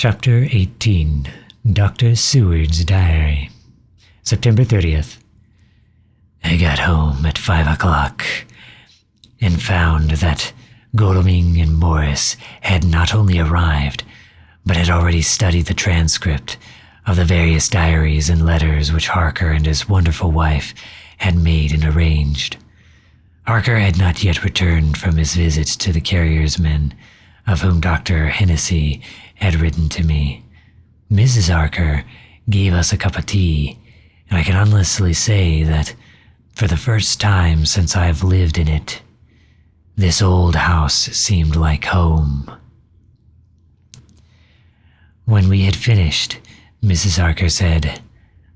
Chapter 18, Dr. Seward's Diary. September 30th. I got home at 5 o'clock and found that Godalming and Morris had not only arrived, but had already studied the transcript of the various diaries and letters which Harker and his wonderful wife had made and arranged. Harker had not yet returned from his visit to the carrier's men, of whom Dr. Hennessy had written to me. Mrs. Harker gave us a cup of tea, and I can honestly say that for the first time since I've lived in it, this old house seemed like home. When we had finished, Mrs. Harker said,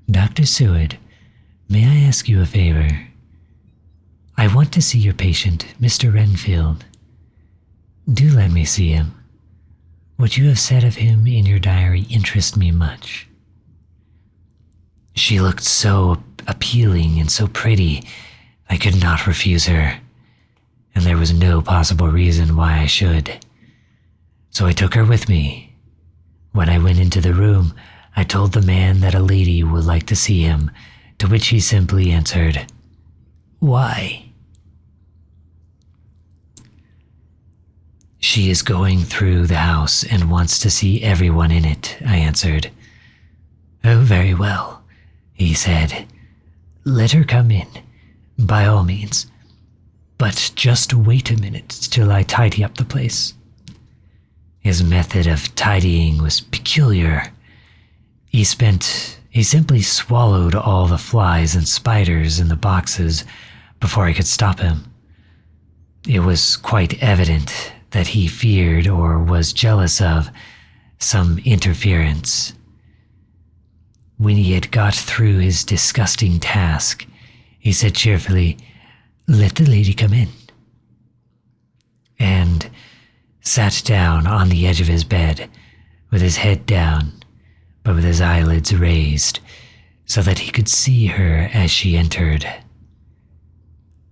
"Dr. Seward, may I ask you a favor? I want to see your patient, Mr. Renfield. Do let me see him. What you have said of him in your diary interests me much." She looked so appealing and so pretty, I could not refuse her, and there was no possible reason why I should. So I took her with me. When I went into the room, I told the man that a lady would like to see him, to which he simply answered, "Why?" "She is going through the house and wants to see everyone in it," I answered. "Oh, very well," he said. "Let her come in, by all means. But just wait a minute till I tidy up the place." His method of tidying was peculiar. He simply swallowed all the flies and spiders in the boxes before I could stop him. It was quite evident that he feared or was jealous of some interference. When he had got through his disgusting task, he said cheerfully, "Let the lady come in," and sat down on the edge of his bed with his head down, but with his eyelids raised so that he could see her as she entered.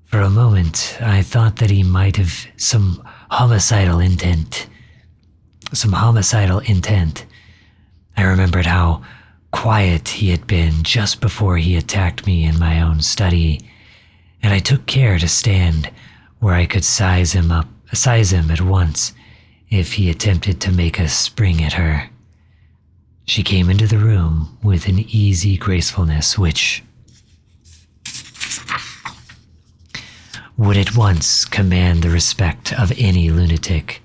For a moment, I thought that he might have some homicidal intent. I remembered how quiet he had been just before he attacked me in my own study, and I took care to stand where I could size him at once if he attempted to make a spring at her. She came into the room with an easy gracefulness which would at once command the respect of any lunatic.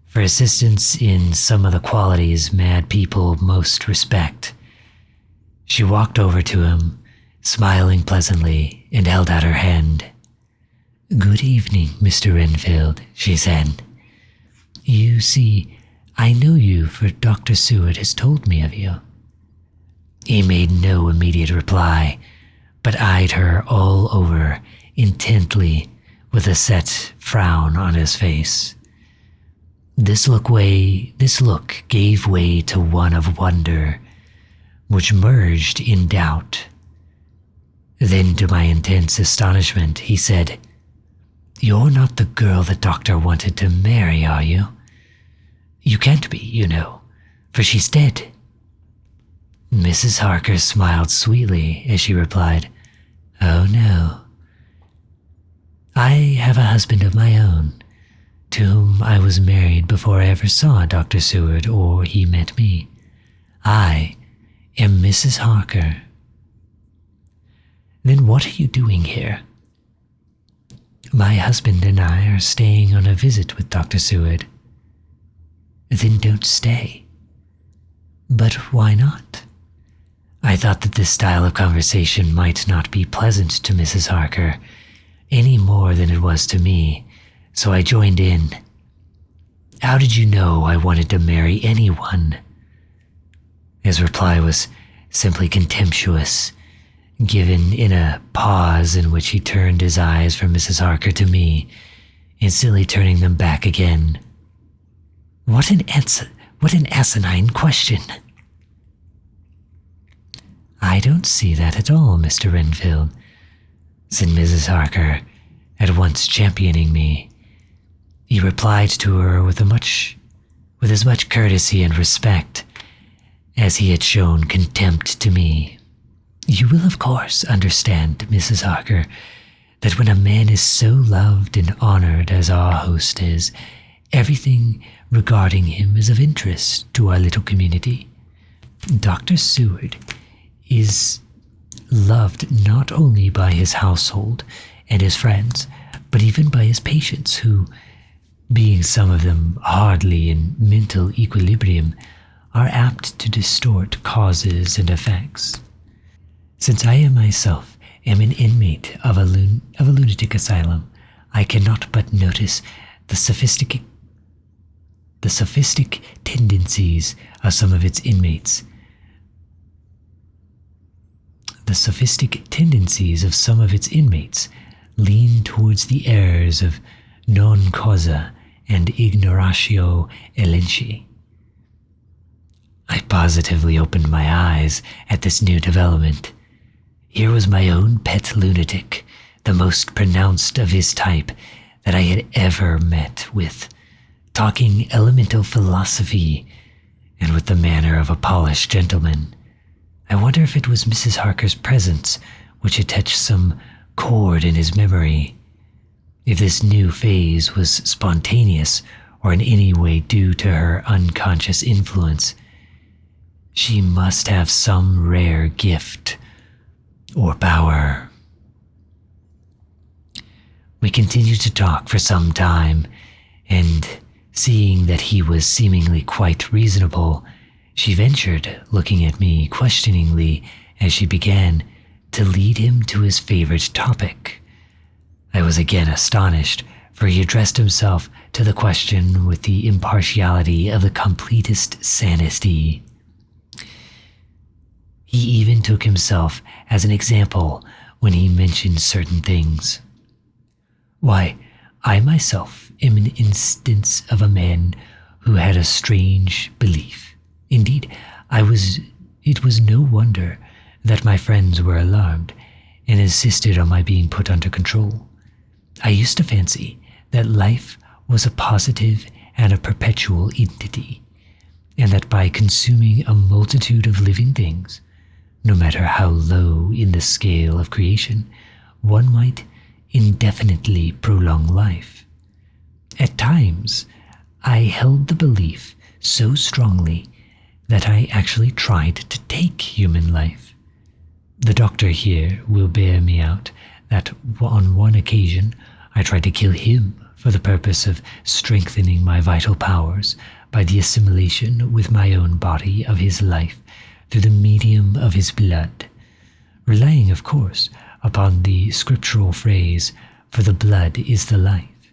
For assistance in some of the qualities mad people most respect, she walked over to him, smiling pleasantly, and held out her hand. "Good evening, Mr. Renfield," she said. "You see, I know you, for Dr. Seward has told me of you." He made no immediate reply, but eyed her all over intently with a set frown on his face. This look gave way to one of wonder, which merged in doubt. Then, to my intense astonishment, he said, "You're not the girl the doctor wanted to marry, are you? You can't be, you know, for she's dead." Mrs. Harker smiled sweetly as she replied, "Oh no. I have a husband of my own, to whom I was married before I ever saw Dr. Seward or he met me. I am Mrs. Harker." "Then what are you doing here?" "My husband and I are staying on a visit with Dr. Seward." "Then don't stay." "But why not?" I thought that this style of conversation might not be pleasant to Mrs. Harker, any more than it was to me, so I joined in. "How did you know I wanted to marry anyone?" His reply was simply contemptuous, given in a pause in which he turned his eyes from Mrs. Harker to me, instantly turning them back again. What an asinine question." "I don't see that at all, Mr. Renfield," said Mrs. Harker, at once championing me. He replied to her with a much with as much courtesy and respect as he had shown contempt to me. You will, of course, understand, Mrs. Harker, that when a man is so loved and honored as our host is, everything regarding him is of interest to our little community. Dr. Seward is loved not only by his household and his friends, but even by his patients who, being some of them hardly in mental equilibrium, are apt to distort causes and effects. Since I am myself an inmate of a lunatic asylum, I cannot but notice the sophistic tendencies of some of its inmates. The sophistic tendencies of some of its inmates lean towards the errors of non causa and ignoratio elenchi. I positively opened my eyes at this new development. Here was my own pet lunatic, the most pronounced of his type that I had ever met with, talking elemental philosophy and with the manner of a polished gentleman. I wonder if it was Mrs. Harker's presence which had touched some chord in his memory, if this new phase was spontaneous or in any way due to her unconscious influence. She must have some rare gift or power. We continued to talk for some time, and seeing that he was seemingly quite reasonable, she ventured, looking at me questioningly as she began, to lead him to his favorite topic. I was again astonished, for he addressed himself to the question with the impartiality of the completest sanity. He even took himself as an example when he mentioned certain things. Why, I myself am an instance of a man who had a strange belief. Indeed, it was no wonder that my friends were alarmed and insisted on my being put under control. I used to fancy that life was a positive and a perpetual entity, and that by consuming a multitude of living things, no matter how low in the scale of creation, one might indefinitely prolong life. At times, I held the belief so strongly that I actually tried to take human life. The doctor here will bear me out that on one occasion I tried to kill him for the purpose of strengthening my vital powers by the assimilation with my own body of his life through the medium of his blood, relying, of course, upon the scriptural phrase, "For the blood is the life,"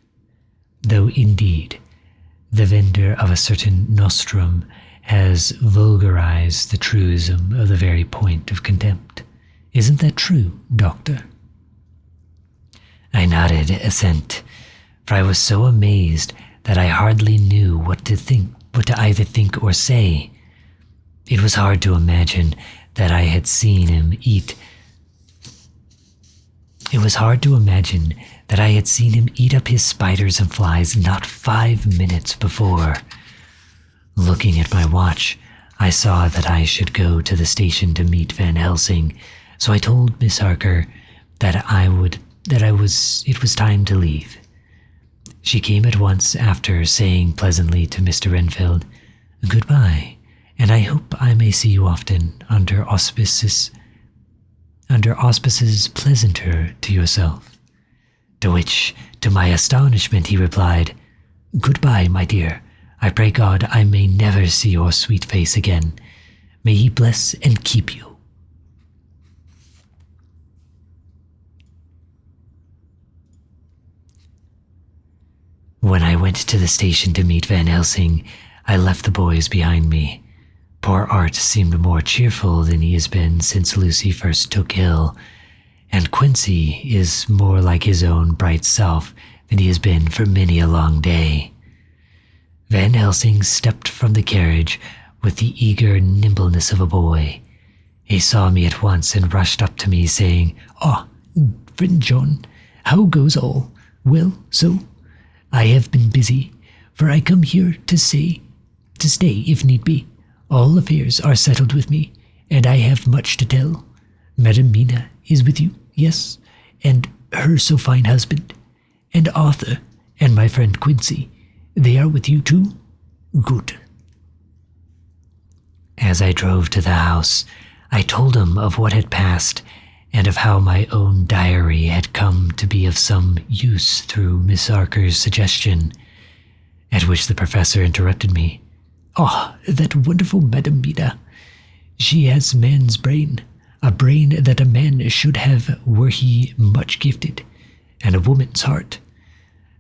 though indeed the vendor of a certain nostrum has vulgarized the truism of the very point of contempt. Isn't that true, Doctor? I nodded assent, for I was so amazed that I hardly knew what to either think or say. It was hard to imagine that I had seen him eat. It was hard to imagine that I had seen him eat up his spiders and flies not 5 minutes before. Looking at my watch, I saw that I should go to the station to meet Van Helsing, so I told Miss Harker that it was time to leave. She came at once after, saying pleasantly to Mr. Renfield, "Goodbye, and I hope I may see you often under auspices pleasanter to yourself." To which, to my astonishment, he replied, "Goodbye, my dear. I pray God I may never see your sweet face again. May He bless and keep you." When I went to the station to meet Van Helsing, I left the boys behind me. Poor Art seemed more cheerful than he has been since Lucy first took ill, and Quincy is more like his own bright self than he has been for many a long day. Van Helsing stepped from the carriage with the eager nimbleness of a boy. He saw me at once and rushed up to me, saying, "Ah, friend John, how goes all? Well, so? I have been busy, for I come here to say to stay if need be. All affairs are settled with me, and I have much to tell. Madam Mina is with you, yes, and her so fine husband, and Arthur, and my friend Quincy. They are with you too? Good. As I drove to the house, I told him of what had passed and of how my own diary had come to be of some use through Miss Arker's suggestion, at which the professor interrupted me. "Ah, that wonderful Madam Mina. She has man's brain, a brain that a man should have were he much gifted, and a woman's heart.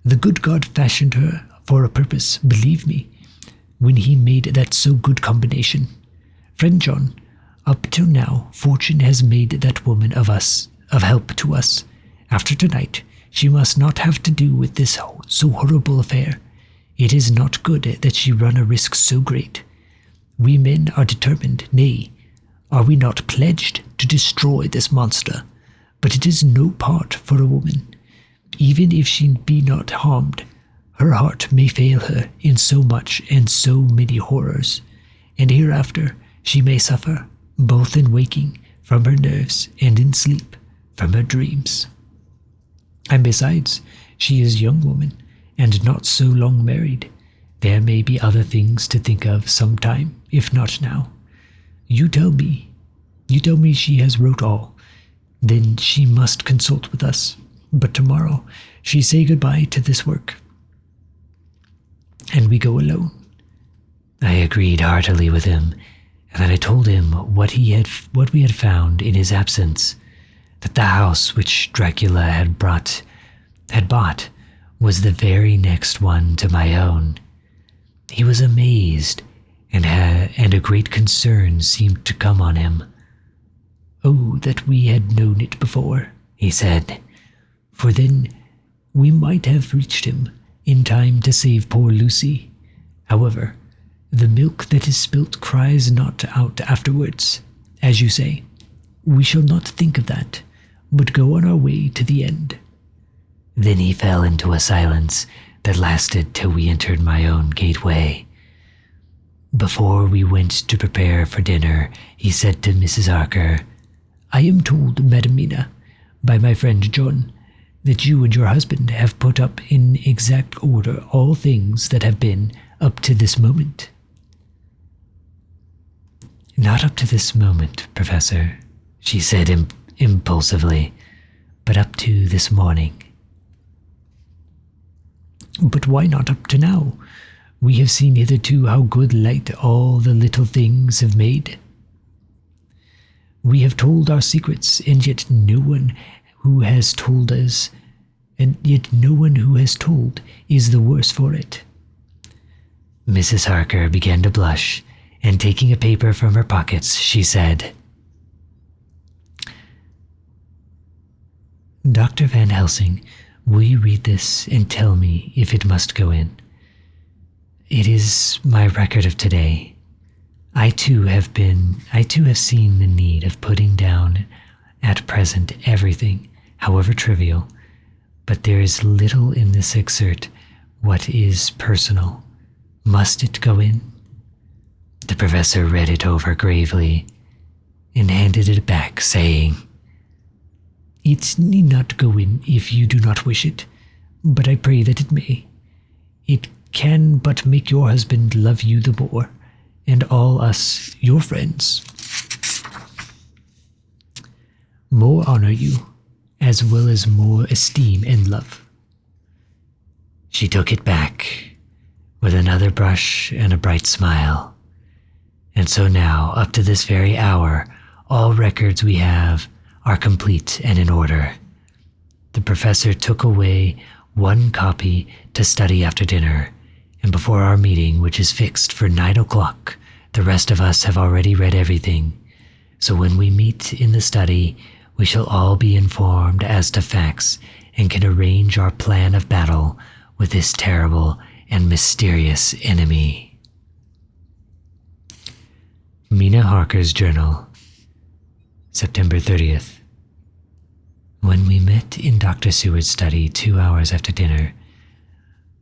The good God fashioned her for a purpose, believe me, when he made that so good combination. Friend John, up till now, fortune has made that woman of help to us. After tonight, she must not have to do with this so horrible affair. It is not good that she run a risk so great. We men are determined, nay, are we not pledged to destroy this monster? But it is no part for a woman. Even if she be not harmed, her heart may fail her in so much and so many horrors, and hereafter she may suffer, both in waking from her nerves and in sleep from her dreams. And besides, she is a young woman, and not so long married. There may be other things to think of some time, if not now. You tell me she has wrote all. Then she must consult with us. But tomorrow she say goodbye to this work, and we go alone." I agreed heartily with him, and then I told him what we had found in his absence, that the house which Dracula had bought was the very next one to my own. He was amazed, and a great concern seemed to come on him. "Oh, that we had known it before," he said, "for then we might have reached him in time to save poor Lucy. However, the milk that is spilt cries not out afterwards, as you say. We shall not think of that, but go on our way to the end." Then he fell into a silence that lasted till we entered my own gateway. Before we went to prepare for dinner, he said to Mrs. Arker, "I am told, Madam Mina, by my friend John, that you and your husband have put up in exact order all things that have been up to this moment." "Not up to this moment, Professor," she said impulsively, "but up to this morning." "But why not up to now? We have seen hitherto how good light all the little things have made. We have told our secrets, and yet no one who has told is the worse for it." Mrs. Harker began to blush, and taking a paper from her pockets, she said, "Dr. Van Helsing, will you read this and tell me if it must go in? It is my record of today. I too have seen the need of putting down at present everything, however trivial, but there is little in this excerpt what is personal. Must it go in?" The professor read it over gravely and handed it back, saying, "It need not go in if you do not wish it, but I pray that it may. It can but make your husband love you the more, and all us, your friends, more honor you, as well as more esteem and love." She took it back with another brush and a bright smile. And so now, up to this very hour, all records we have are complete and in order. The professor took away one copy to study after dinner, and before our meeting, which is fixed for 9 o'clock, the rest of us have already read everything. So when we meet in the study, we shall all be informed as to facts and can arrange our plan of battle with this terrible and mysterious enemy. Mina Harker's Journal, September 30th. When we met in Dr. Seward's study 2 hours after dinner,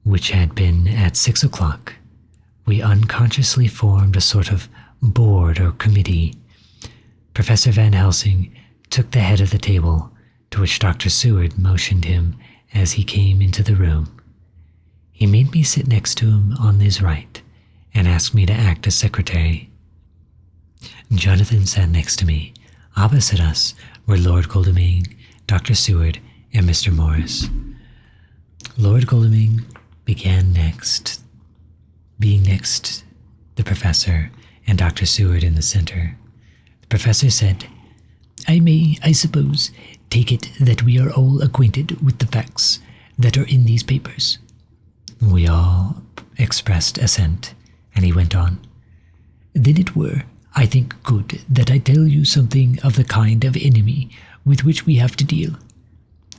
which had been at 6 o'clock, we unconsciously formed a sort of board or committee. Professor Van Helsing took the head of the table, to which Dr. Seward motioned him as he came into the room. He made me sit next to him on his right and asked me to act as secretary. Jonathan sat next to me. Opposite us were Lord Godalming, Dr. Seward, and Mr. Morris. Lord Godalming began being next the professor and Dr. Seward in the center. The professor said, "I may, I suppose, take it that we are all acquainted with the facts that are in these papers." We all expressed assent, and he went on. "Then it were, I think, good that I tell you something of the kind of enemy with which we have to deal.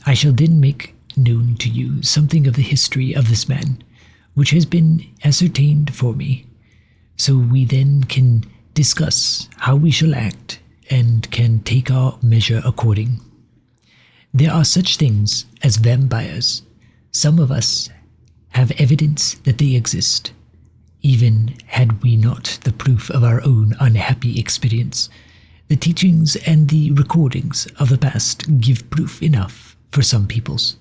I shall then make known to you something of the history of this man, which has been ascertained for me, so we then can discuss how we shall act and can take our measure according. There are such things as vampires. Some of us have evidence that they exist. Even had we not the proof of our own unhappy experience, the teachings and the recordings of the past give proof enough for some peoples.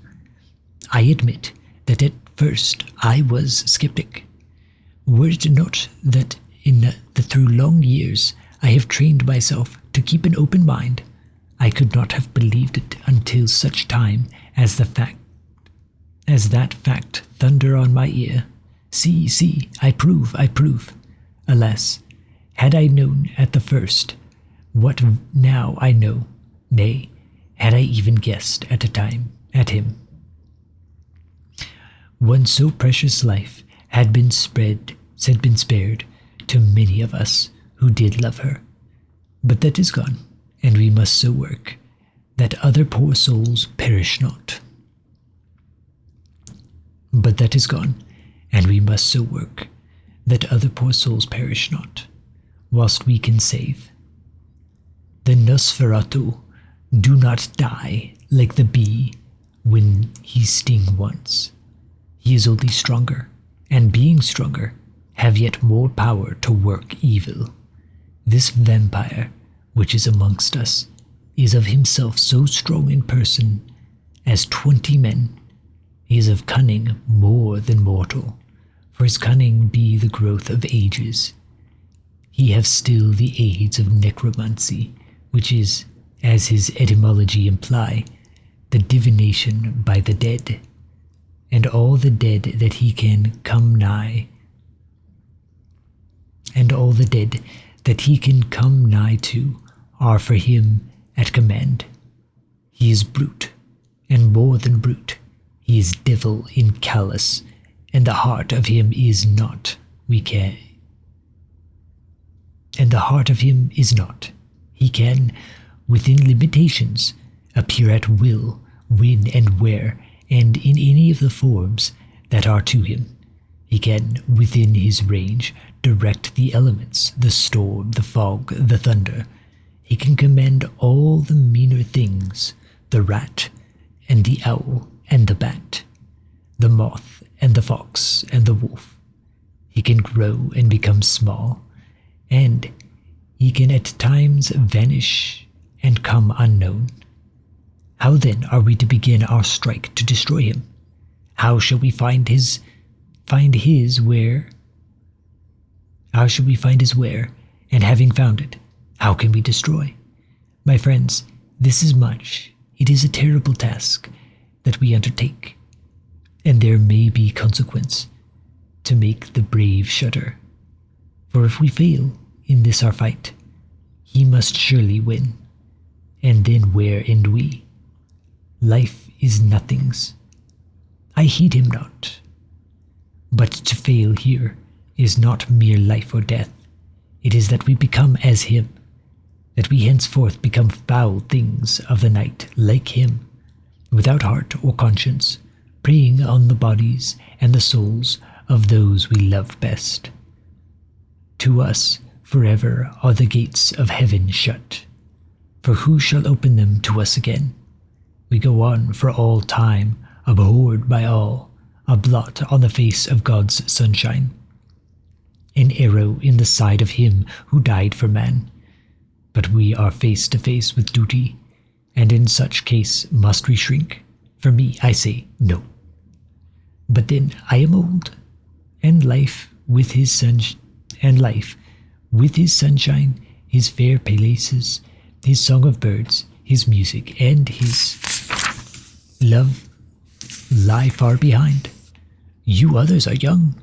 I admit that at first I was skeptic. Were it not that through long years I have trained myself to keep an open mind, I could not have believed it until such time as that fact thunder on my ear. See, I prove. Alas, had I known at the first what now I know, nay, had I even guessed at him. One so precious life had been spared to many of us who did love her. But that is gone, and we must so work that other poor souls perish not. Whilst we can save. The Nosferatu do not die like the bee when he sting once. He is only stronger, and being stronger, have yet more power to work evil. This vampire, which is amongst us, is of himself so strong in person as 20 men. He is of cunning more than mortal, for his cunning be the growth of ages. He have still the aids of necromancy, which is, as his etymology imply, the divination by the dead, and all the dead that he can come nigh, to are for him at command. He is brute, and more than brute, he is devil in callous, and the heart of him is not. He can, within limitations, appear at will, when and where, and in any of the forms that are to him. He can, within his range, direct the elements, the storm, the fog, the thunder. He can command all the meaner things, the rat, and the owl, and the bat, the moth, and the fox, and the wolf. He can grow and become small, and he can at times vanish and come unknown. How then are we to begin our strike to destroy him? How shall we find his where? And having found it, how can we destroy? My friends, this is much. It is a terrible task that we undertake, and there may be consequence to make the brave shudder. For if we fail in this our fight, he must surely win, and then where end we? Life is nothing's. I heed him not. But to fail here is not mere life or death. It is that we become as him, that we henceforth become foul things of the night like him, without heart or conscience, preying on the bodies and the souls of those we love best. To us forever are the gates of heaven shut, for who shall open them to us again? We go on for all time, abhorred by all, a blot on the face of God's sunshine. an arrow in the side of him who died for man. But we are face to face with duty, and in such case must we shrink? For me, I say no. But then I am old, and life with his sunshine, his fair palaces, his song of birds, his music, and his love lie far behind. You others are young.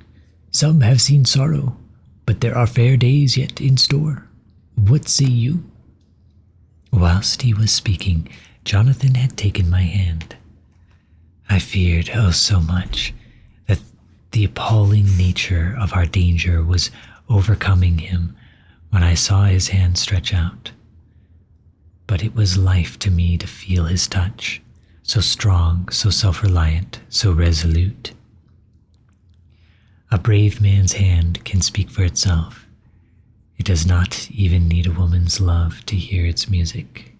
Some have seen sorrow, but there are fair days yet in store. What say you? Whilst he was speaking, Jonathan had taken my hand. I feared, oh so much, that the appalling nature of our danger was overcoming him when I saw his hand stretch out. But it was life to me to feel his touch, so strong, so self-reliant, so resolute. A brave man's hand can speak for itself. It does not even need a woman's love to hear its music.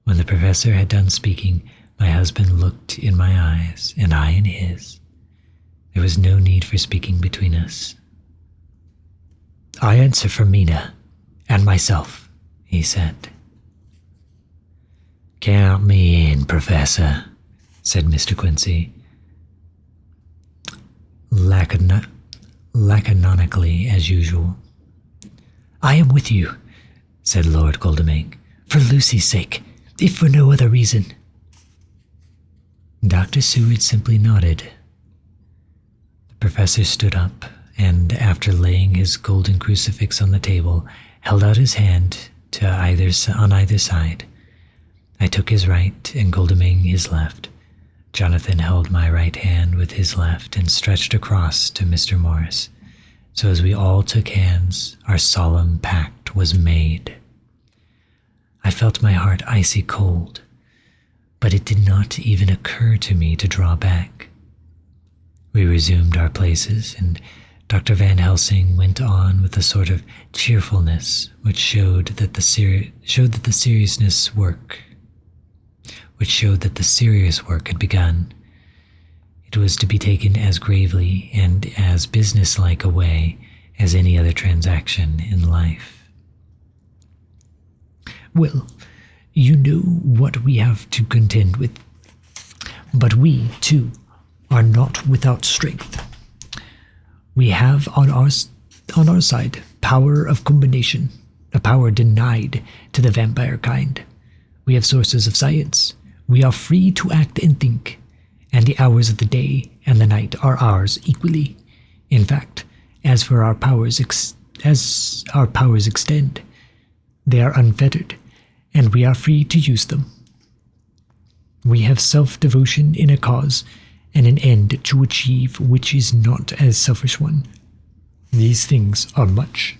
When the professor had done speaking, my husband looked in my eyes, and I in his. There was no need for speaking between us. I answer for Mina and myself, he said. Count me in, Professor, said Mr. Quincy. Laconically as usual. I am with you, said Lord Godalming, for Lucy's sake, if for no other reason. Dr. Seward simply nodded. The professor stood up, and after laying his golden crucifix on the table, held out his hand on either side. I took his right, and Godalming his left. Jonathan held my right hand with his left and stretched across to Mr. Morris. So as we all took hands, our solemn pact was made. I felt my heart icy cold, but it did not even occur to me to draw back. We resumed our places, and Dr. Van Helsing went on with a sort of cheerfulness which showed that the serious work had begun. It was to be taken as gravely and as businesslike a way as any other transaction in life. Well, you know what we have to contend with, but we, too, are not without strength. We have on our side power of combination, a power denied to the vampire kind. We have sources of science. We are free to act and think, and the hours of the day and the night are ours equally. In fact, as our powers extend, they are unfettered, and we are free to use them. We have self-devotion in a cause, and an end to achieve which is not a selfish one. These things are much.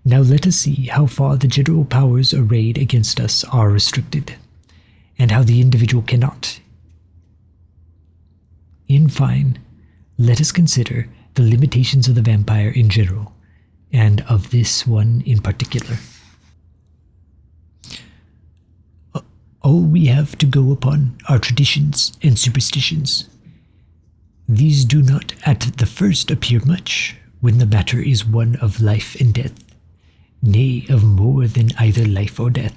Now let us see how far the general powers arrayed against us are restricted, and how the individual cannot. In fine, let us consider the limitations of the vampire in general, and of this one in particular. All we have to go upon are traditions and superstitions. These do not at the first appear much, when the matter is one of life and death, nay, of more than either life or death.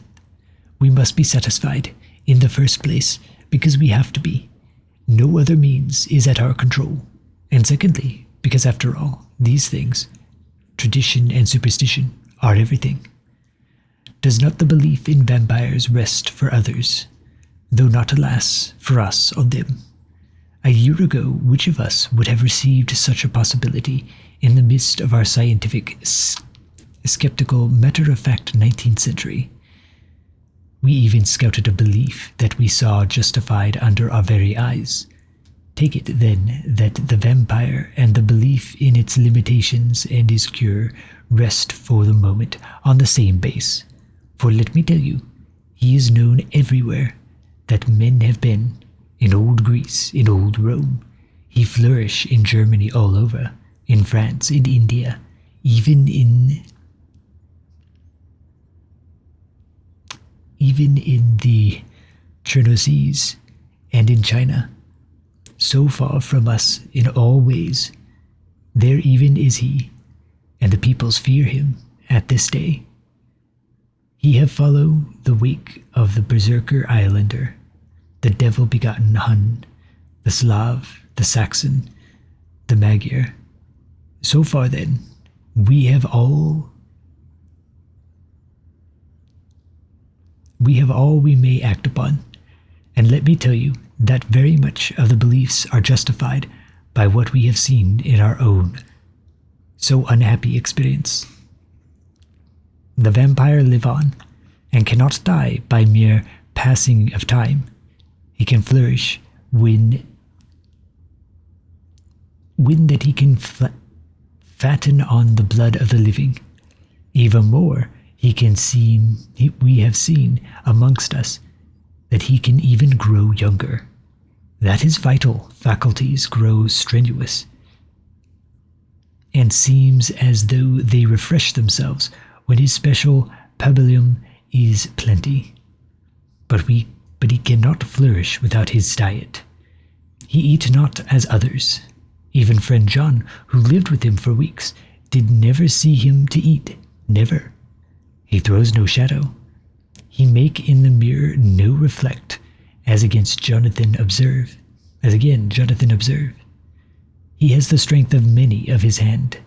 We must be satisfied, in the first place, because we have to be. No other means is at our control. And secondly, because after all, these things, tradition and superstition, are everything. Does not the belief in vampires rest for others, though not, alas, for us on them? A year ago, which of us would have received such a possibility in the midst of our scientific, skeptical, matter-of-fact 19th century? We even scouted a belief that we saw justified under our very eyes. Take it, then, that the vampire and the belief in its limitations and its cure rest for the moment on the same base. For let me tell you, he is known everywhere, that men have been, in old Greece, in old Rome. He flourished in Germany all over, in France, in India, even in the Chernozes, and in China. So far from us in all ways, There even is he, and the peoples fear him at this day. He have followed the wake of the Berserker Islander, the devil-begotten Hun, the Slav, the Saxon, the Magyar. So far then, we have all we may act upon, and let me tell you that very much of the beliefs are justified by what we have seen in our own so unhappy experience. The vampire live on, and cannot die by mere passing of time. He can flourish when that he can fatten on the blood of the living. Even more, we have seen amongst us that he can even grow younger, that his vital faculties grow strenuous, and seems as though they refresh themselves when his special pabulum is plenty. But he cannot flourish without his diet. He eat not as others. Even friend John, who lived with him for weeks, did never see him to eat, never. He throws no shadow. He make in the mirror no reflect, as again Jonathan observe. He has the strength of many of his hand.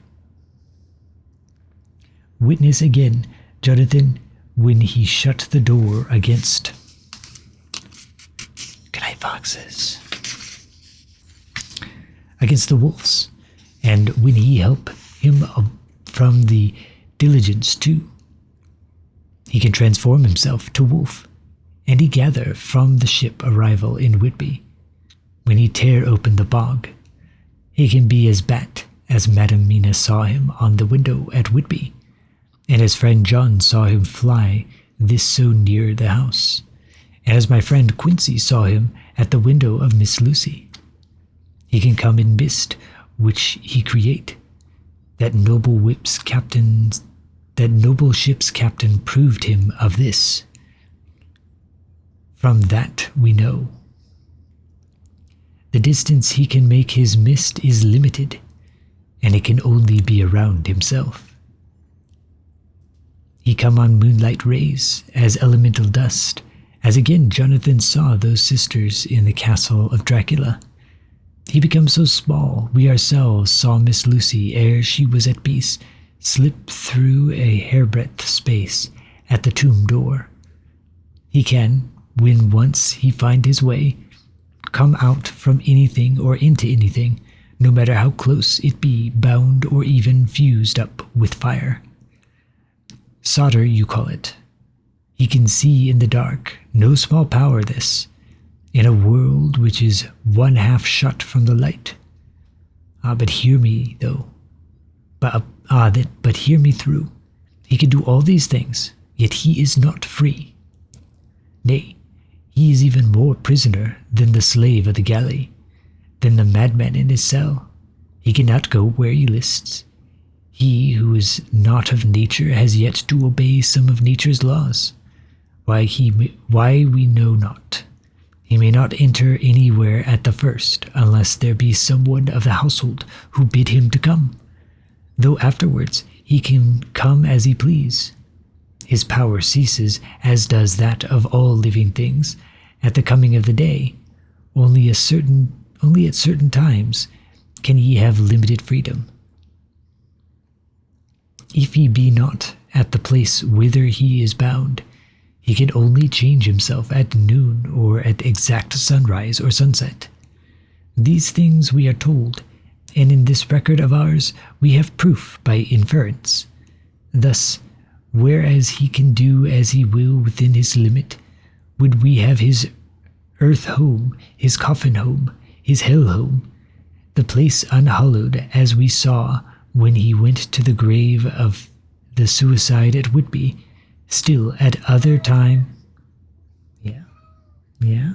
Witness again, Jonathan, when he shut the door against foxes, against the wolves, and when he help him from the diligence too. He can transform himself to wolf, and he gather from the ship arrival in Whitby. When he tear open the bog, he can be as bat as Madam Mina saw him on the window at Whitby, and as friend John saw him fly this so near the house, and as my friend Quincy saw him at the window of Miss Lucy. He can come in mist, which he create. That noble ship's captain proved him of this. From that we know. The distance he can make his mist is limited, and it can only be around himself. He come on moonlight rays as elemental dust, as again Jonathan saw those sisters in the castle of Dracula. He becomes so small, we ourselves saw Miss Lucy ere she was at peace slip through a hairbreadth space at the tomb door. He can, when once he find his way, come out from anything or into anything, no matter how close it be, bound or even fused up with fire. Solder, you call it. He can see in the dark, no small power this, in a world which is one half shut from the light. But hear me, though. But hear me through. He can do all these things, yet he is not free. Nay, he is even more prisoner than the slave of the galley, than the madman in his cell. He cannot go where he lists. He who is not of nature has yet to obey some of nature's laws. Why we know not. He may not enter anywhere at the first, unless there be someone of the household who bid him to come, though afterwards he can come as he please. His power ceases, as does that of all living things, at the coming of the day. Only at certain times can he have limited freedom. If he be not at the place whither he is bound, he can only change himself at noon or at exact sunrise or sunset. These things we are told, and in this record of ours we have proof by inference. Thus, whereas he can do as he will within his limit, would we have his earth home, his coffin home, his hell home, the place unhallowed as we saw when he went to the grave of the suicide at Whitby, still at other time. Yeah.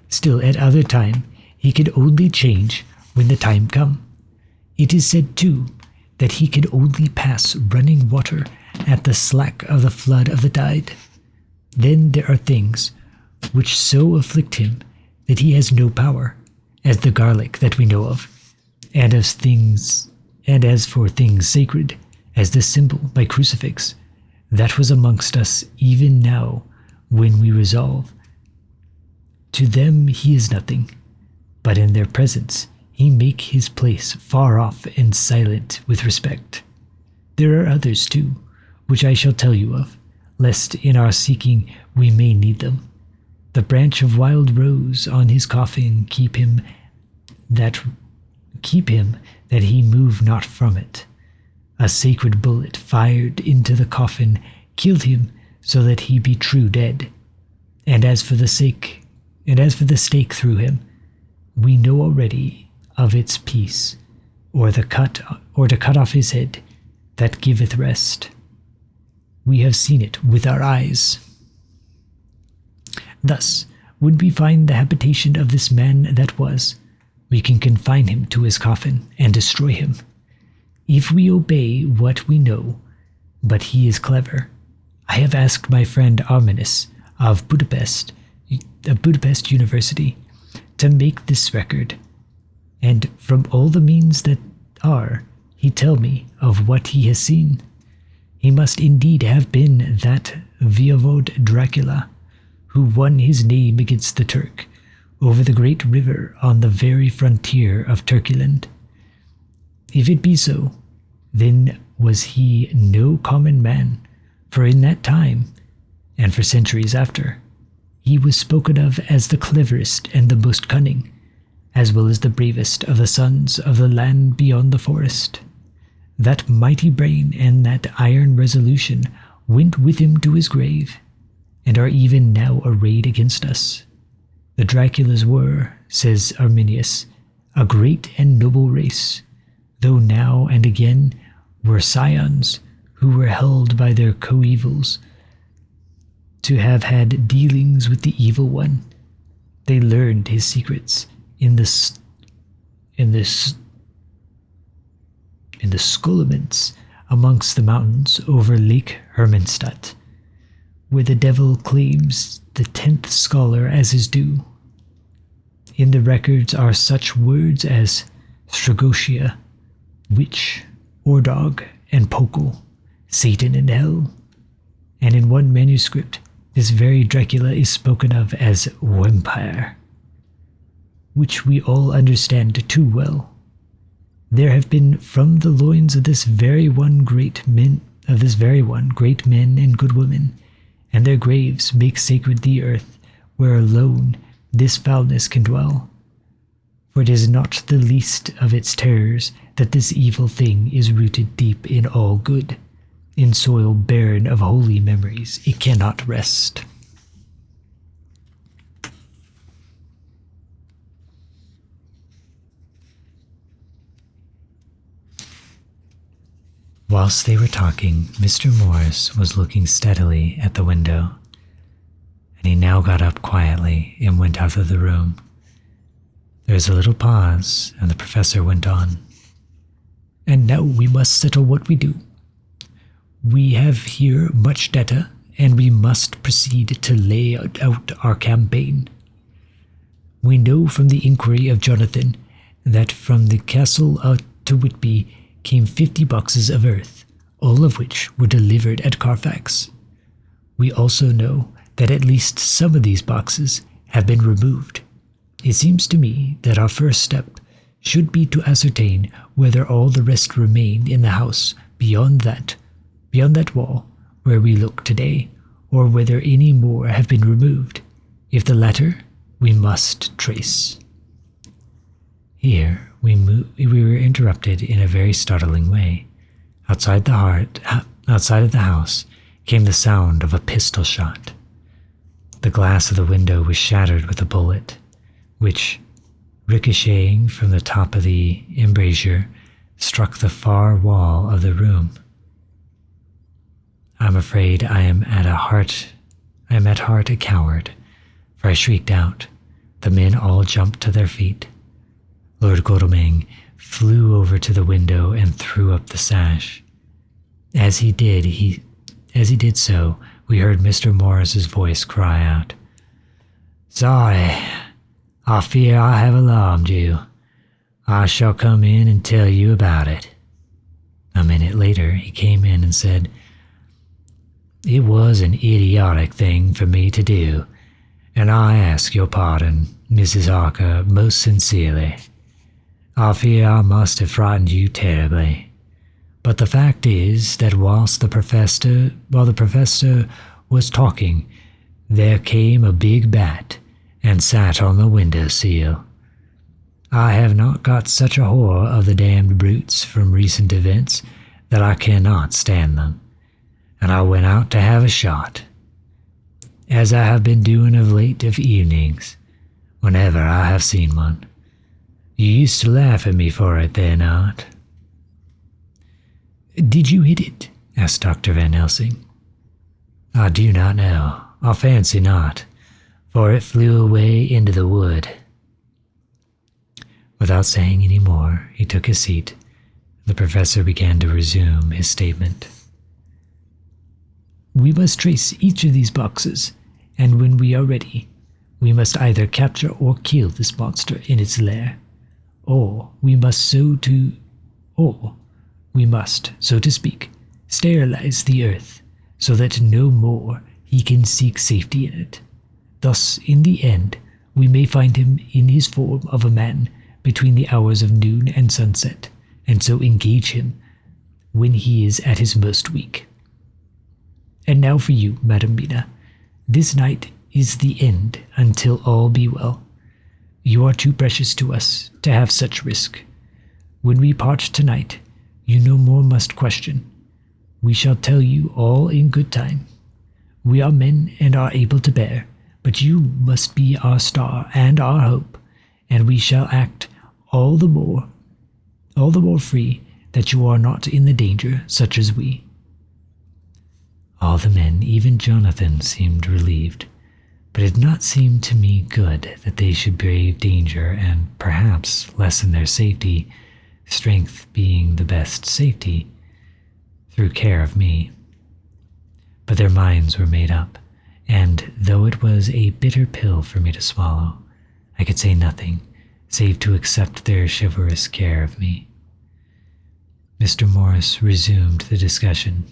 Still at other time, he could only change when the time come. It is said too that he could only pass running water at the slack of the flood of the tide. Then there are things which so afflict him that he has no power, as the garlic that we know of, and as for things sacred, as the symbol by crucifix, that was amongst us even now when we resolve. To them he is nothing, but in their presence he make his place far off and silent with respect. There are others too, which I shall tell you of, lest in our seeking we may need them. The branch of wild rose on his coffin keep him that he move not from it. A sacred bullet fired into the coffin killed him so that he be true dead. And as for the stake through him, we know already of its piece, or to cut off his head, that giveth rest. We have seen it with our eyes. Thus, would we find the habitation of this man that was, we can confine him to his coffin and destroy him. If we obey what we know, but he is clever. I have asked my friend Arminus of Budapest University, to make this record, and from all the means that are, he tell me of what he has seen. He must indeed have been that voivode Dracula, who won his name against the Turk, over the great river on the very frontier of Turkeyland. If it be so, then was he no common man, for in that time, and for centuries after, he was spoken of as the cleverest and the most cunning, as well as the bravest of the sons of the land beyond the forest. That mighty brain and that iron resolution went with him to his grave, and are even now arrayed against us. The Draculas were, says Arminius, a great and noble race, though now and again were scions who were held by their coevals to have had dealings with the evil one. They learned his secrets in the scoloments amongst the mountains over Lake Hermannstadt, where the devil claims the 10th scholar as his due. In the records are such words as Stragotia, witch, Ordog, and Pokel, Satan and hell. And in one manuscript, this very Dracula is spoken of as vampire, which we all understand too well. There have been from the loins of this very one great men and good women, and their graves make sacred the earth, where alone this foulness can dwell. For it is not the least of its terrors that this evil thing is rooted deep in all good. In soil barren of holy memories, it cannot rest. Whilst they were talking, Mr. Morris was looking steadily at the window, and he now got up quietly and went out of the room. There was a little pause, and the professor went on. And now we must settle what we do. We have here much data, and we must proceed to lay out our campaign. We know from the inquiry of Jonathan that from the castle to Whitby came 50 boxes of earth, all of which were delivered at Carfax. We also know that at least some of these boxes have been removed. It seems to me that our first step should be to ascertain whether all the rest remain in the house beyond that wall where we look today, or whether any more have been removed. If the latter, we must trace. Here we were interrupted in a very startling way. Outside of the house came the sound of a pistol shot. The glass of the window was shattered with a bullet, which, ricocheting from the top of the embrasure, struck the far wall of the room. I'm afraid I am at heart a coward, for I shrieked out. The men all jumped to their feet. Lord Godalming flew over to the window and threw up the sash. As he did so, we heard Mr. Morris's voice cry out, "Sorry, I fear I have alarmed you. I shall come in and tell you about it." A minute later, he came in and said, "It was an idiotic thing for me to do, and I ask your pardon, Mrs. Harker, most sincerely. I fear I must have frightened you terribly. But the fact is that while the professor was talking, there came a big bat and sat on the windowsill. I have not got such a horror of the damned brutes from recent events that I cannot stand them, and I went out to have a shot, as I have been doing of late of evenings, whenever I have seen one. You used to laugh at me for it then, Aunt." "Did you hit it?" asked Dr. Van Helsing. "I do not know. I fancy not, for it flew away into the wood." Without saying any more, he took his seat. The professor began to resume his statement. "We must trace each of these boxes, and when we are ready, we must either capture or kill this monster in its lair, or we must, so to speak, sterilize the earth, so that no more he can seek safety in it. Thus, in the end, we may find him in his form of a man between the hours of noon and sunset, and so engage him when he is at his most weak. And now for you, Madam Mina. This night is the end until all be well. You are too precious to us to have such risk. When we part tonight, you no more must question. We shall tell you all in good time. We are men and are able to bear, but you must be our star and our hope, and we shall act all the more free that you are not in the danger such as we." All the men, even Jonathan, seemed relieved, but it did not seem to me good that they should brave danger and perhaps lessen their safety, strength being the best safety, through care of me. But their minds were made up, and though it was a bitter pill for me to swallow, I could say nothing save to accept their chivalrous care of me. Mr. Morris resumed the discussion.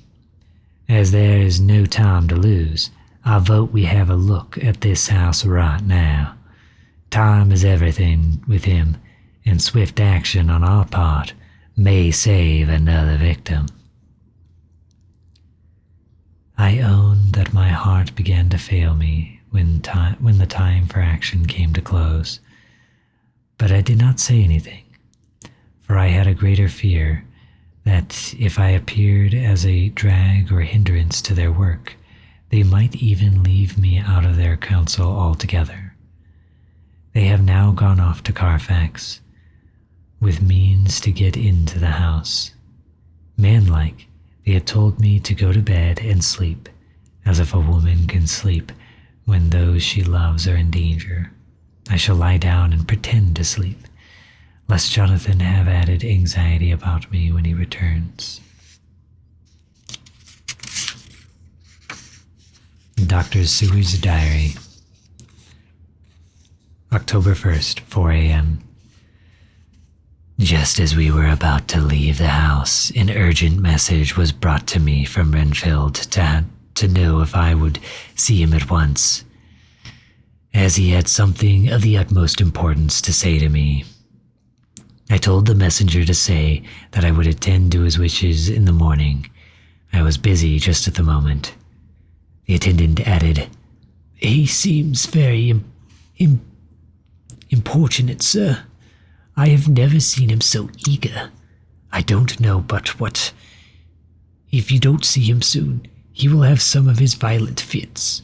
"As there is no time to lose, I vote we have a look at this house right now. Time is everything with him, and swift action on our part may save another victim." I own that my heart began to fail me when the time for action came to close, but I did not say anything, for I had a greater fear that if I appeared as a drag or hindrance to their work, they might even leave me out of their counsel altogether. They have now gone off to Carfax, with means to get into the house. Manlike, they had told me to go to bed and sleep, as if a woman can sleep when those she loves are in danger. I shall lie down and pretend to sleep, lest Jonathan have added anxiety about me when he returns. Dr. Seward's Diary, October 1st, 4 a.m. Just as we were about to leave the house, an urgent message was brought to me from Renfield to know if I would see him at once, as he had something of the utmost importance to say to me. I told the messenger to say that I would attend to his wishes in the morning. I was busy just at the moment. The attendant added, "He seems very importunate, sir. I have never seen him so eager. I don't know but what, if you don't see him soon, he will have some of his violent fits."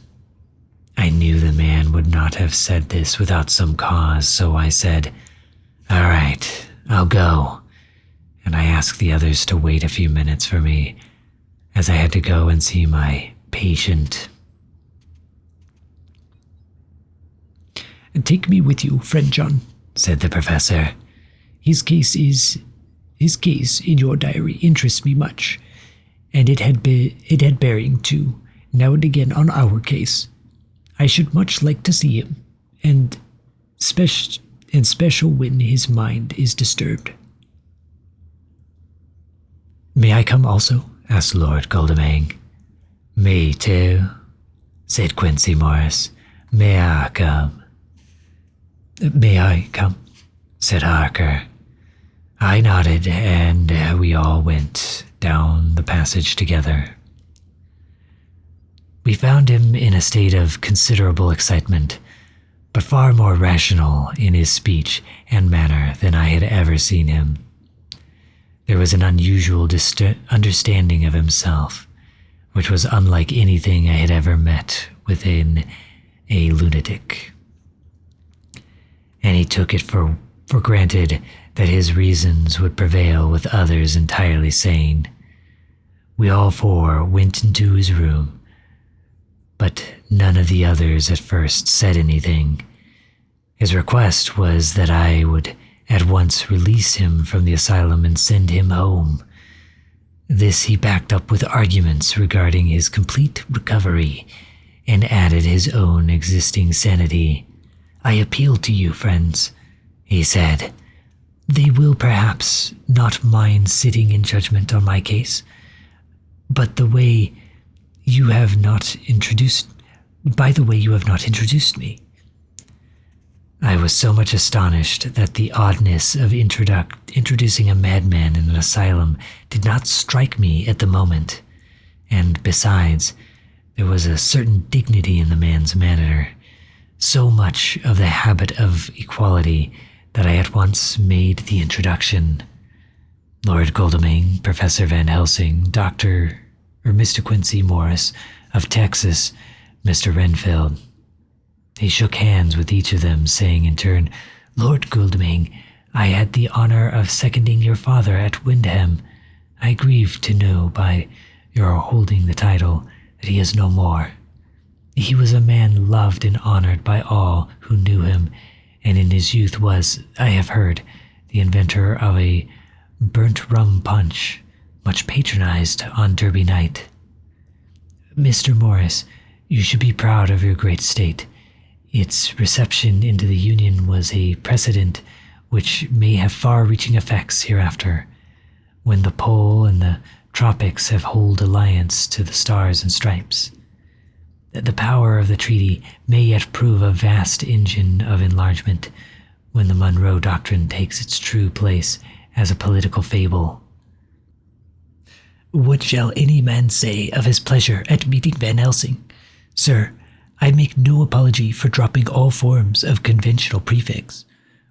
I knew the man would not have said this without some cause, so I said, "All right, I'll go," and I asked the others to wait a few minutes for me, as I had to go and see my patient. "Take me with you, friend John," said the professor. His case in your diary interests me much, and it had bearing, too, now and again on our case. I should much like to see him, and special when his mind is disturbed. May I come also? Asked Lord Goldemang. Me too, said Quincy Morris. May I come? May I come? Said Harker. I nodded, and we all went down the passage together. We found him in a state of considerable excitement, but far more rational in his speech and manner than I had ever seen him. There was an unusual understanding of himself, which was unlike anything I had ever met within a lunatic. And he took it for granted that his reasons would prevail with others entirely sane. We all four went into his room, but none of the others at first said anything. His request was that I would at once release him from the asylum and send him home. This he backed up with arguments regarding his complete recovery and added his own existing sanity. I appeal to you, friends, he said. They will perhaps not mind sitting in judgment on my case, but by the way you have not introduced me. I was so much astonished that the oddness of introducing a madman in an asylum did not strike me at the moment, and besides, there was a certain dignity in the man's manner, so much of the habit of equality that I at once made the introduction. Lord Goldemang, Professor Van Helsing, Mr. Quincy Morris of Texas, Mr. Renfield. He shook hands with each of them, saying in turn, Lord Goldemang, I had the honor of seconding your father at Windham. I grieve to know by your holding the title that he is no more. He was a man loved and honored by all who knew him, and in his youth was, I have heard, the inventor of a burnt rum punch, much patronized on Derby night. Mr. Morris, you should be proud of your great state. Its reception into the Union was a precedent which may have far-reaching effects hereafter, when the pole and the tropics have hold alliance to the stars and stripes. The power of the treaty may yet prove a vast engine of enlargement when the Monroe Doctrine takes its true place as a political fable. What shall any man say of his pleasure at meeting Van Helsing? Sir, I make no apology for dropping all forms of conventional prefix.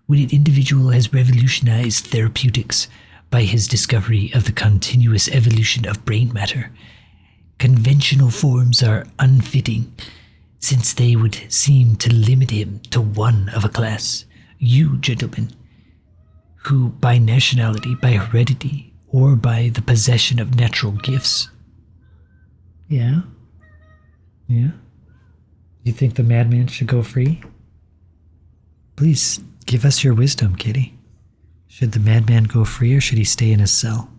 When an individual has revolutionized therapeutics by his discovery of the continuous evolution of brain matter, conventional forms are unfitting, since they would seem to limit him to one of a class. You, gentlemen, who by nationality, by heredity, or by the possession of natural gifts. Yeah? You think the madman should go free? Please, give us your wisdom, Kitty. Should the madman go free or should he stay in his cell?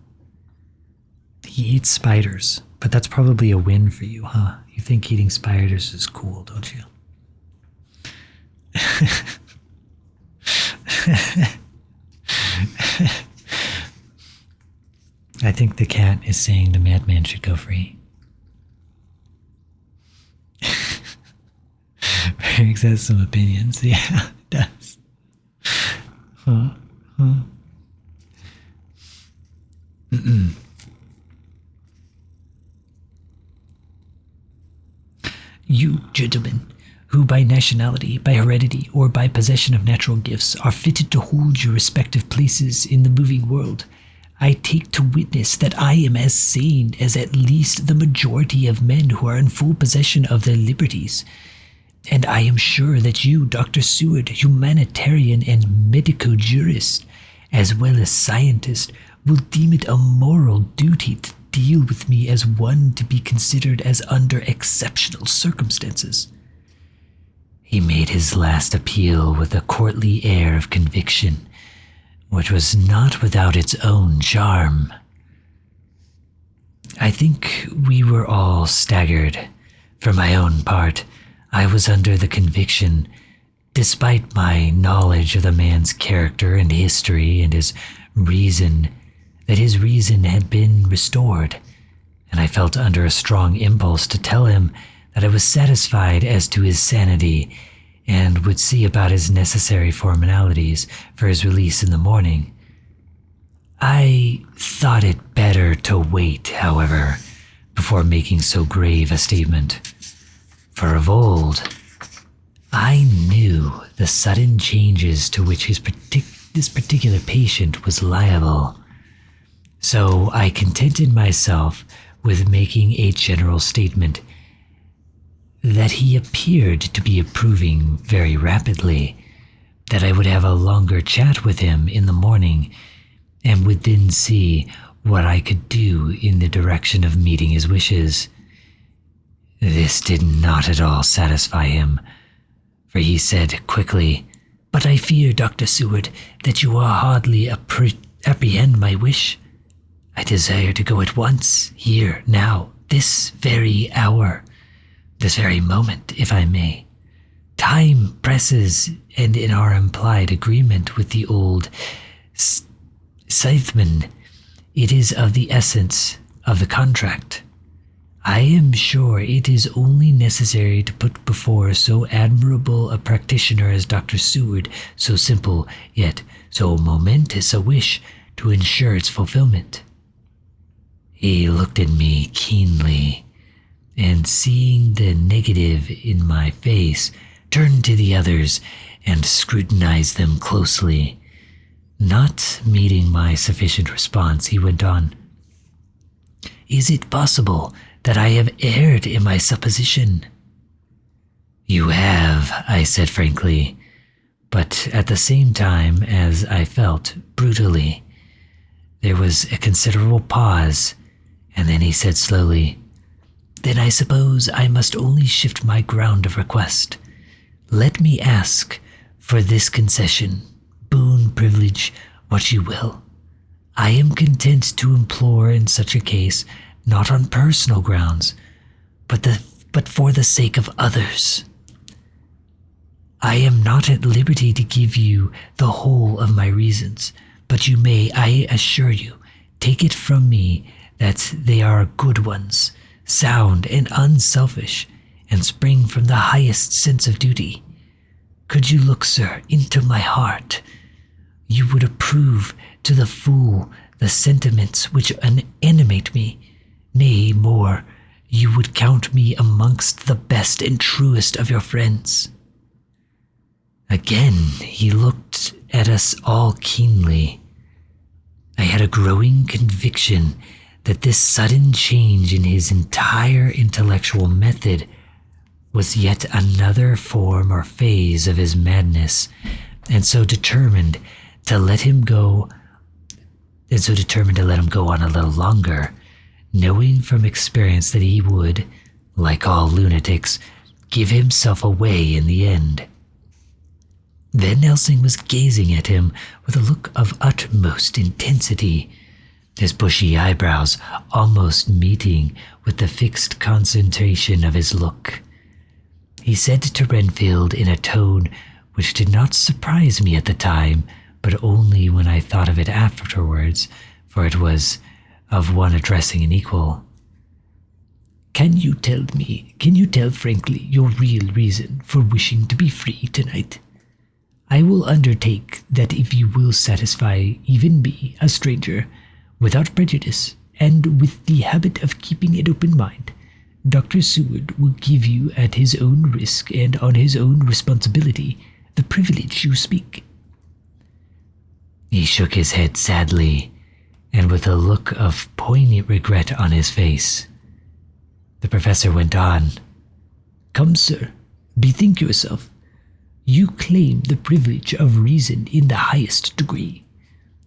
He eats spiders, but that's probably a win for you, huh? You think eating spiders is cool, don't you? I think the cat is saying the madman should go free. Riggs has some opinions. Yeah, it does. You, gentlemen, who by nationality, by heredity, or by possession of natural gifts are fitted to hold your respective places in the moving world, I take to witness that I am as sane as at least the majority of men who are in full possession of their liberties. And I am sure that you, Dr. Seward, humanitarian and medico-jurist, as well as scientist, will deem it a moral duty to deal with me as one to be considered as under exceptional circumstances. He made his last appeal with a courtly air of conviction, which was not without its own charm. I think we were all staggered. For my own part, I was under the conviction despite my knowledge of the man's character and history and his reason had been restored, and I felt under a strong impulse to tell him that I was satisfied as to his sanity and would see about his necessary formalities for his release in the morning. I thought it better to wait, however, before making so grave a statement. For of old, I knew the sudden changes to which this particular patient was liable, so I contented myself with making a general statement that he appeared to be improving very rapidly, that I would have a longer chat with him in the morning, and would then see what I could do in the direction of meeting his wishes. This did not at all satisfy him, for he said quickly, "But I fear, Dr. Seward, that you will hardly apprehend my wish. I desire to go at once, here, now, this very hour, this very moment, if I may. Time presses, and in our implied agreement with the old Scytheman, it is of the essence of the contract. I am sure it is only necessary to put before so admirable a practitioner as Dr. Seward so simple, yet so momentous a wish to ensure its fulfillment." He looked at me keenly, and seeing the negative in my face, turned to the others and scrutinized them closely. Not meeting my sufficient response, he went on, "Is it possible that I have erred in my supposition?" "You have," I said frankly, but at the same time as I felt brutally. There was a considerable pause, and then he said slowly, "Then I suppose I must only shift my ground of request. Let me ask for this concession, boon, privilege, what you will. I am content to implore in such a case, not on personal grounds, but for the sake of others. I am not at liberty to give you the whole of my reasons, but you may, I assure you, take it from me that they are good ones, sound and unselfish, and spring from the highest sense of duty. Could you look, sir, into my heart, you would approve to the full the sentiments which animate me. Nay, more, you would count me amongst the best and truest of your friends." Again, he looked at us all keenly. I had a growing conviction that this sudden change in his entire intellectual method was yet another form or phase of his madness, and so determined to let him go on a little longer, knowing from experience that he would, like all lunatics, give himself away in the end. Van Helsing was gazing at him with a look of utmost intensity, his bushy eyebrows almost meeting with the fixed concentration of his look. He said to Renfield in a tone which did not surprise me at the time, but only when I thought of it afterwards, for it was of one addressing an equal, Can you tell frankly your real reason for wishing to be free tonight? I will undertake that if you will satisfy even me, a stranger, without prejudice, and with the habit of keeping an open mind, Dr. Seward will give you at his own risk and on his own responsibility the privilege you speak." He shook his head sadly, and with a look of poignant regret on his face. The professor went on, "Come, sir, bethink yourself. You claim the privilege of reason in the highest degree.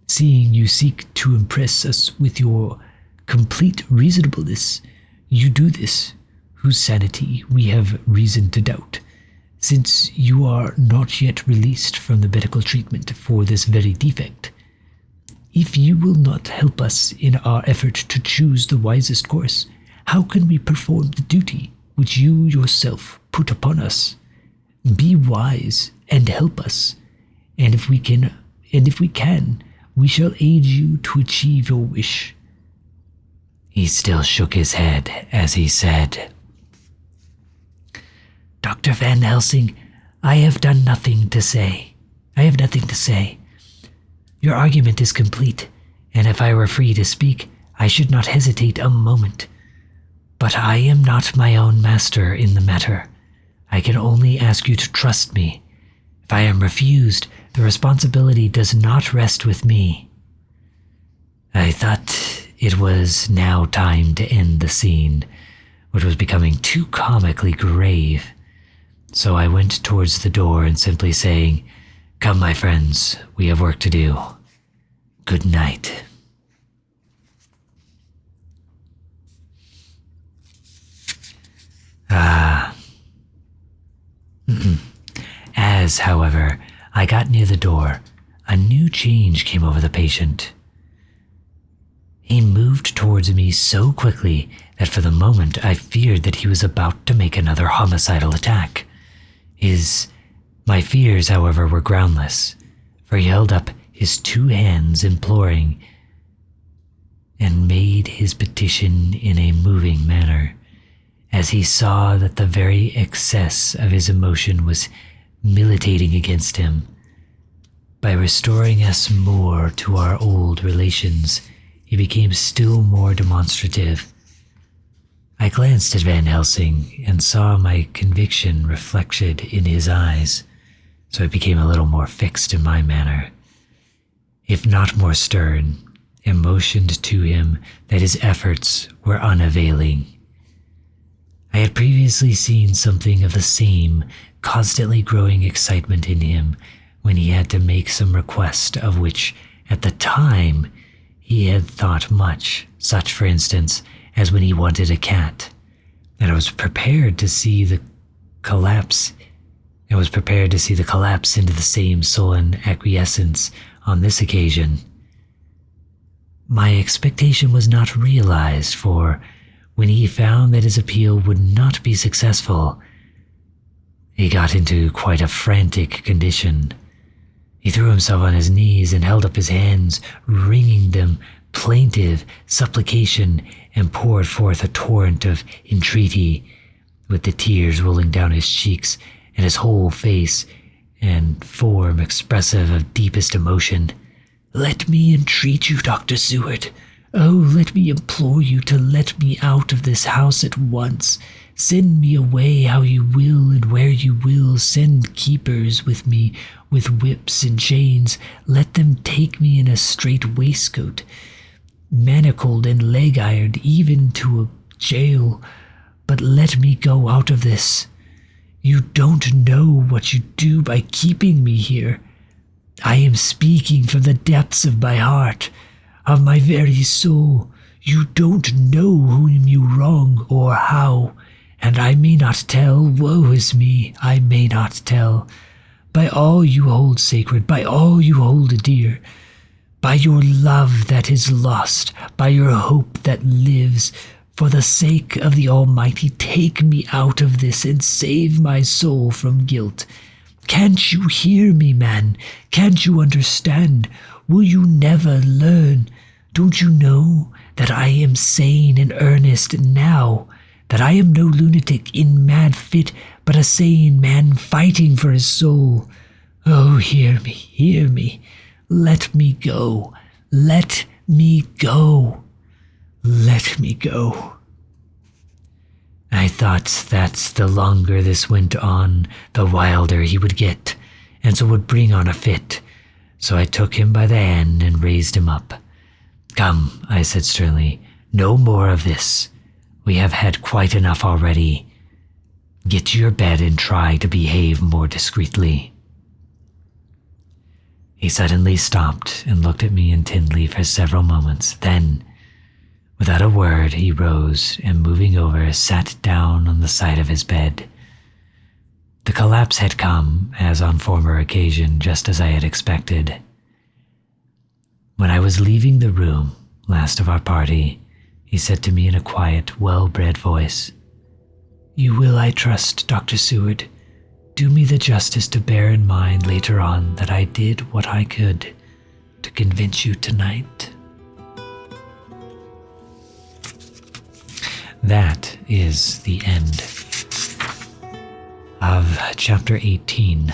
Seeing you seek to impress us with your complete reasonableness, you do this, whose sanity we have reason to doubt, since you are not yet released from the medical treatment for this very defect. If you will not help us in our effort to choose the wisest course, how can we perform the duty which you yourself put upon us? Be wise and help us, and if we can, we shall aid you to achieve your wish." He still shook his head as he said, "Dr. Van Helsing, I have nothing to say. Your argument is complete, and if I were free to speak, I should not hesitate a moment. But I am not my own master in the matter. I can only ask you to trust me. If I am refused, the responsibility does not rest with me." I thought it was now time to end the scene, which was becoming too comically grave. So I went towards the door and simply saying, "Come, my friends, we have work to do. Good night." As, however, I got near the door, a new change came over the patient. He moved towards me so quickly that for the moment I feared that he was about to make another homicidal attack. My fears, however, were groundless, for he held up his two hands imploring and made his petition in a moving manner, as he saw that the very excess of his emotion was militating against him. By restoring us more to our old relations, he became still more demonstrative. I glanced at Van Helsing and saw my conviction reflected in his eyes, so I became a little more fixed in my manner. If not more stern, I motioned to him that his efforts were unavailing. I had previously seen something of the same constantly growing excitement in him when he had to make some request of which, at the time, he had thought much, such, for instance, as when he wanted a cat, and I was prepared to see the collapse into the same sullen acquiescence on this occasion. My expectation was not realized, for when he found that his appeal would not be successful, he got into quite a frantic condition. He threw himself on his knees and held up his hands, wringing them plaintive supplication, and poured forth a torrent of entreaty, with the tears rolling down his cheeks and his whole face and form expressive of deepest emotion. "Let me entreat you, Dr. Seward. Oh, let me implore you to let me out of this house at once. Send me away how you will and where you will. Send keepers with me with whips and chains. Let them take me in a strait waistcoat, manacled and leg-ironed, even to a jail. But let me go out of this. You don't know what you do by keeping me here. I am speaking from the depths of my heart, of my very soul. You don't know whom you wrong or how, and I may not tell. Woe is me, I may not tell. By all you hold sacred, by all you hold dear, by your love that is lost, by your hope that lives, for the sake of the Almighty, take me out of this and save my soul from guilt. Can't you hear me, man? Can't you understand? Will you never learn? Don't you know that I am sane and earnest now, that I am no lunatic in mad fit, but a sane man fighting for his soul? Oh, hear me, hear me. Let me go. Let me go. Let me go." I thought that the longer this went on, the wilder he would get, and so would bring on a fit. So I took him by the hand and raised him up. "Come," I said sternly, "no more of this. We have had quite enough already. Get to your bed and try to behave more discreetly." He suddenly stopped and looked at me intently for several moments. Then, without a word, he rose and, moving over, sat down on the side of his bed. The collapse had come, as on former occasion, just as I had expected. When I was leaving the room, last of our party, he said to me in a quiet, well-bred voice, "You will, I trust, Dr. Seward, do me the justice to bear in mind later on that I did what I could to convince you tonight. That is the end of chapter 18.